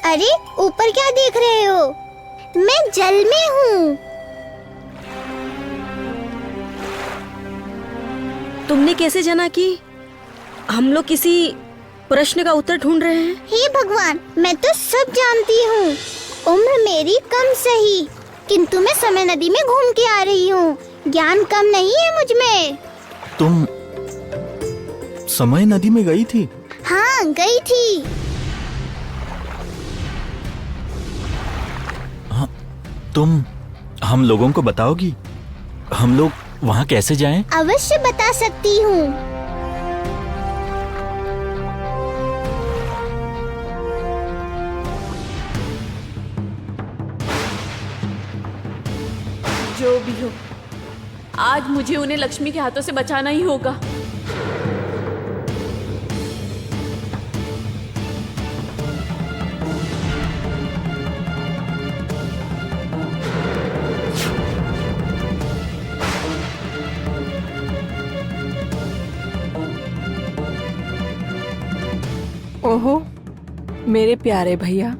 अरे ऊपर क्या देख रहे हो? मैं जल में हूँ। तुमने कैसे जाना कि हम लोग किसी प्रश्न का उत्तर ढूंढ रहे हैं? हे भगवान, मैं तो सब जानती हूँ। उम्र मेरी कम सही, किंतु मैं समय नदी में घूम के आ रही हूँ। ज्ञान कम नहीं है मुझ में। तुम समय नदी में गई थी? हाँ, गई थी। हाँ, तुम हम लोगों को बताओगी हम लोग वहाँ कैसे जाएं? अवश्य बता सकती हूँ। जो भी हो, आज मुझे उन्हें लक्ष्मी के हाथों से बचाना ही होगा। ओहो, मेरे प्यारे भैया,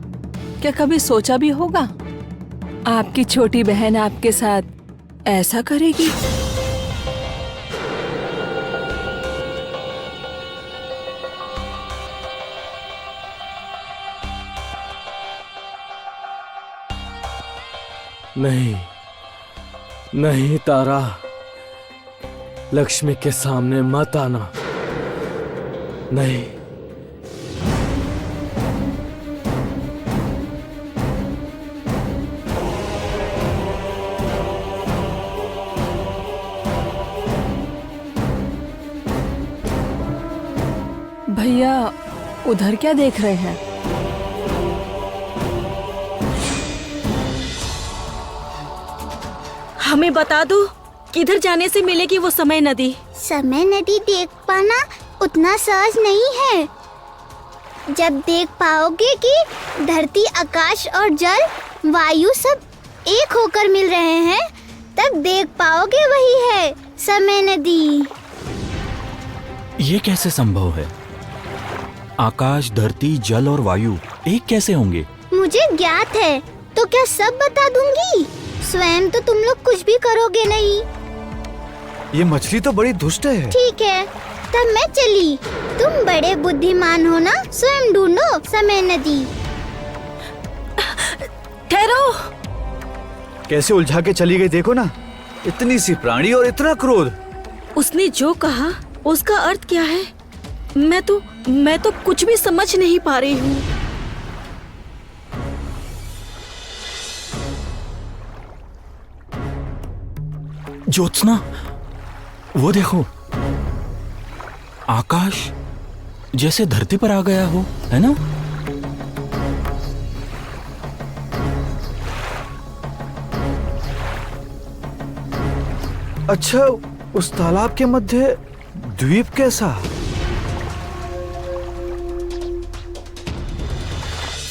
क्या कभी सोचा भी होगा आपकी छोटी बहन आपके साथ ऐसा करेगी? नहीं, नहीं तारा, लक्ष्मी के सामने मत आना। नहीं। भैया, उधर क्या देख रहे हैं? हमें बता दो, किधर जाने से मिलेगी वो समय नदी? समय नदी देख पाना उतना सहज नहीं है। जब देख पाओगे कि धरती, आकाश और जल, वायु सब एक होकर मिल रहे हैं, तब देख पाओगे वही है समय नदी। ये कैसे संभव है? आकाश, धरती, जल और वायु एक कैसे होंगे? मुझे ज्ञात है, तो क्या सब बता दूंगी? स्वयं तो तुम लोग कुछ भी करोगे नहीं। ये मछली तो बड़ी दुष्ट है। ठीक है, तब मैं चली। तुम बड़े बुद्धिमान हो ना, स्वयं ढूंढो समय नदी। ठहरो। कैसे उलझा के चली गई, देखो ना। इतनी सी प्राणी और इतना क्रोध। उसने जो कहा उसका अर्थ क्या है? मैं तो कुछ भी समझ नहीं पा रही हूँ। ज्योत्सना, वो देखो, आकाश जैसे धरती पर आ गया हो, है ना? अच्छा, उस तालाब के मध्य द्वीप कैसा?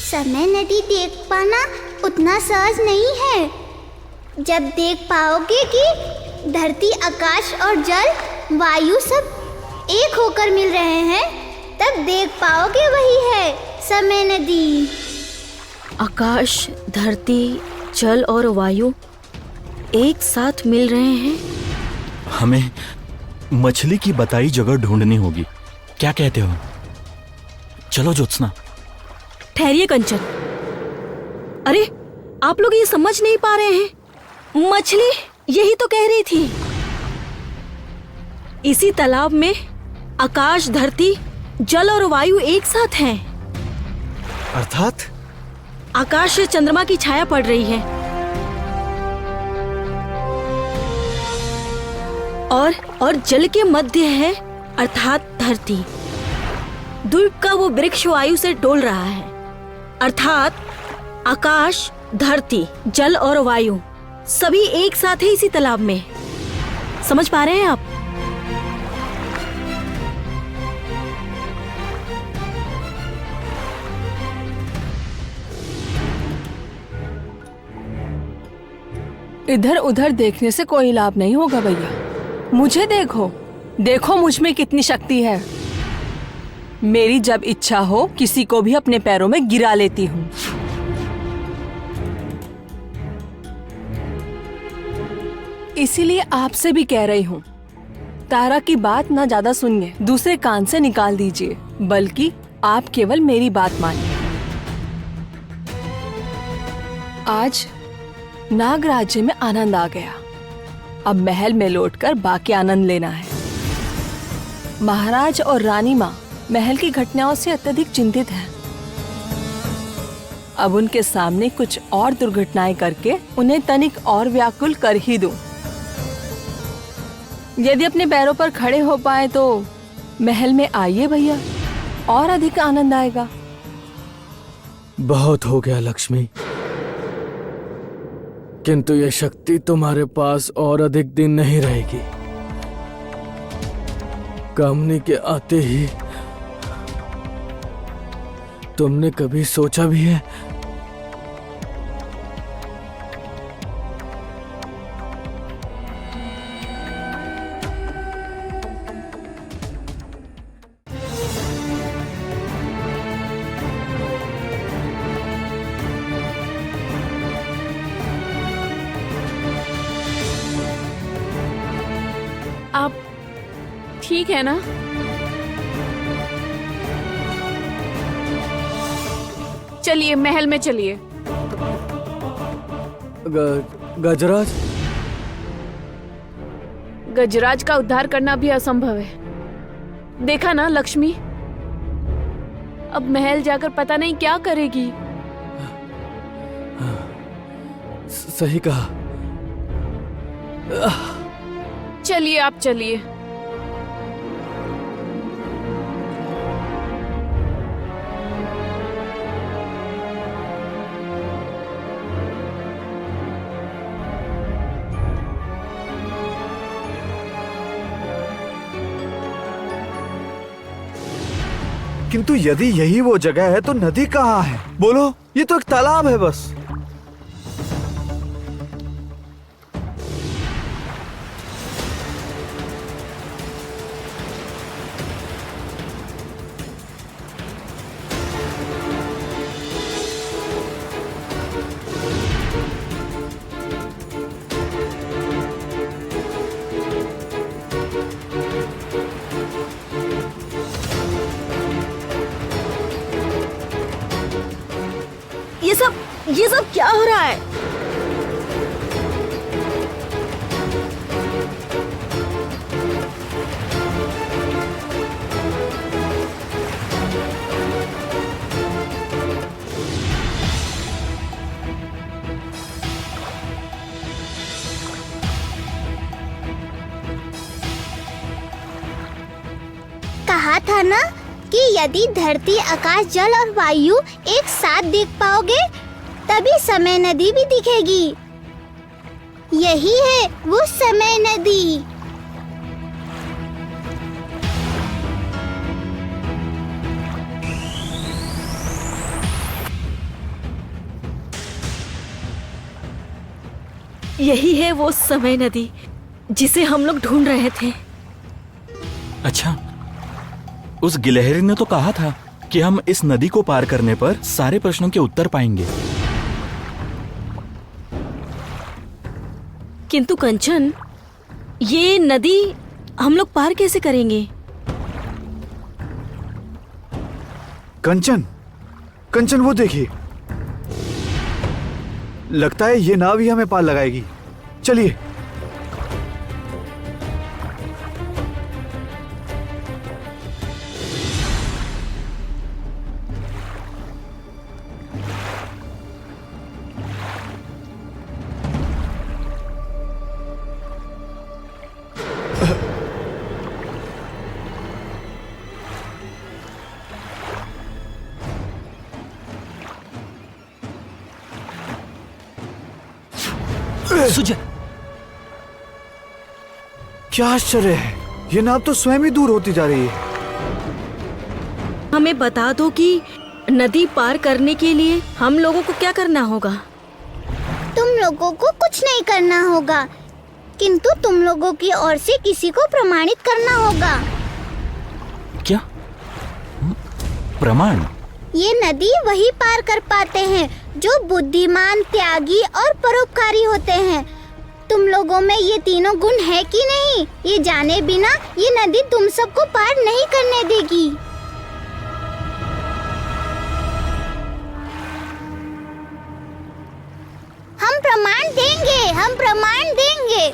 समय नदी देख पाना उतना सहज नहीं है। जब देख पाओगे कि धरती, आकाश और जल, वायु सब एक होकर मिल रहे हैं, तब देख पाओगे वही है समय नदी। आकाश, धरती, जल और वायु एक साथ मिल रहे हैं। हमें मछली की बताई जगह ढूंढनी होगी। क्या कहते हो? चलो ज्योत्सना। ठहरिए कंचन। अरे, आप लोग ये समझ नहीं पा रहे हैं? मछली यही तो कह रही थी। इसी तालाब में आकाश, धरती, जल और वायु एक साथ हैं। अर्थात? आकाश से चंद्रमा की छाया पड़ रही है और जल के मध्य है, अर्थात धरती। द्वीप का वो वृक्ष वायु से डोल रहा है, अर्थात आकाश, धरती, जल और वायु सभी एक साथ है इसी तालाब में। समझ पा रहे हैं आप? इधर उधर देखने से कोई लाभ नहीं होगा भैया। मुझे देखो, देखो मुझ में कितनी शक्ति है। मेरी जब इच्छा हो किसी को भी अपने पैरों में गिरा लेती हूँ। इसीलिए आपसे भी कह रही हूँ, तारा की बात ना ज्यादा सुनिए, दूसरे कान से निकाल दीजिए, बल्कि आप केवल मेरी बात मानिए। आज नाग राज्य में आनंद आ गया, अब महल में लौटकर बाकी आनंद लेना है। महाराज और रानी माँ महल की घटनाओं से अत्यधिक चिंतित हैं। अब उनके सामने कुछ और दुर्घटनाएं करके उन्हें तनिक और व्याकुल कर ही दूं। यदि अपने पैरों पर खड़े हो पाए तो महल में आइए भैया, और अधिक आनंद आएगा। बहुत हो गया लक्ष्मी, किंतु यह शक्ति तुम्हारे पास और अधिक दिन नहीं रहेगी। कामनी के आते ही तुमने कभी सोचा भी है आप ठीक है ना? चलिए महल में चलिए। गजराज? गजराज का उद्धार करना भी असंभव है। देखा ना लक्ष्मी, अब महल जाकर पता नहीं क्या करेगी। सही कहा। चलिए आप चलिए। किंतु यदि यही वो जगह है तो नदी कहाँ है? बोलो, ये तो एक तालाब है बस। ये सब क्या हो रहा है? कहा था ना कि यदि धरती, आकाश, जल और वायु एक साथ देख पाओगे तभी समय नदी भी दिखेगी। यही है वो समय नदी। यही है वो समय नदी जिसे हम लोग ढूंढ रहे थे। अच्छा, उस गिलहरी ने तो कहा था कि हम इस नदी को पार करने पर सारे प्रश्नों के उत्तर पाएंगे। किंतु कंचन, ये नदी हम लोग पार कैसे करेंगे? कंचन, कंचन वो देखिए, लगता है ये नाव ही हमें पार लगाएगी। चलिए। सुजय, क्या आश्चर्य है, ये नाव तो स्वयं ही दूर होती जा रही है। हमें बता दो कि नदी पार करने के लिए हम लोगों को क्या करना होगा। तुम लोगों को कुछ नहीं करना होगा, किंतु तुम लोगों की ओर से किसी को प्रमाणित करना होगा। क्या प्रमाण? ये नदी वही पार कर पाते हैं जो बुद्धिमान, त्यागी और परोपकारी होते हैं। तुम लोगों में ये तीनों गुण है कि नहीं, ये जाने बिना ये नदी तुम सबको पार नहीं करने देगी। हम प्रमाण देंगे, हम प्रमाण देंगे।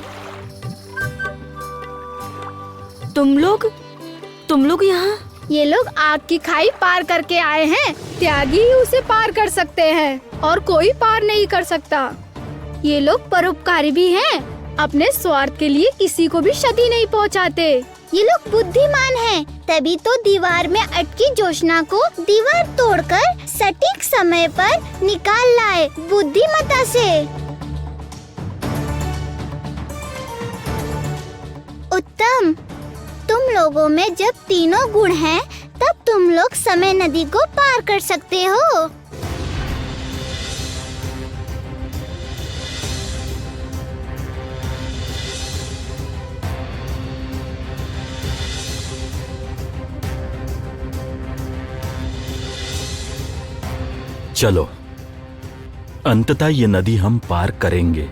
तुम लोग यहाँ? ये लोग आग की खाई पार करके आए हैं। त्यागी ही उसे पार कर सकते हैं और कोई पार नहीं कर सकता। ये लोग परोपकारी भी हैं, अपने स्वार्थ के लिए किसी को भी क्षति नहीं पहुंचाते। ये लोग बुद्धिमान हैं, तभी तो दीवार में अटकी जोशना को दीवार तोड़कर सटीक समय पर निकाल लाए बुद्धिमता से। उत्तम। तुम लोगों में जब तीनों गुण हैं, तब तुम लोग समय नदी को पार कर सकते हो। चलो, अंततः ये नदी हम पार करेंगे।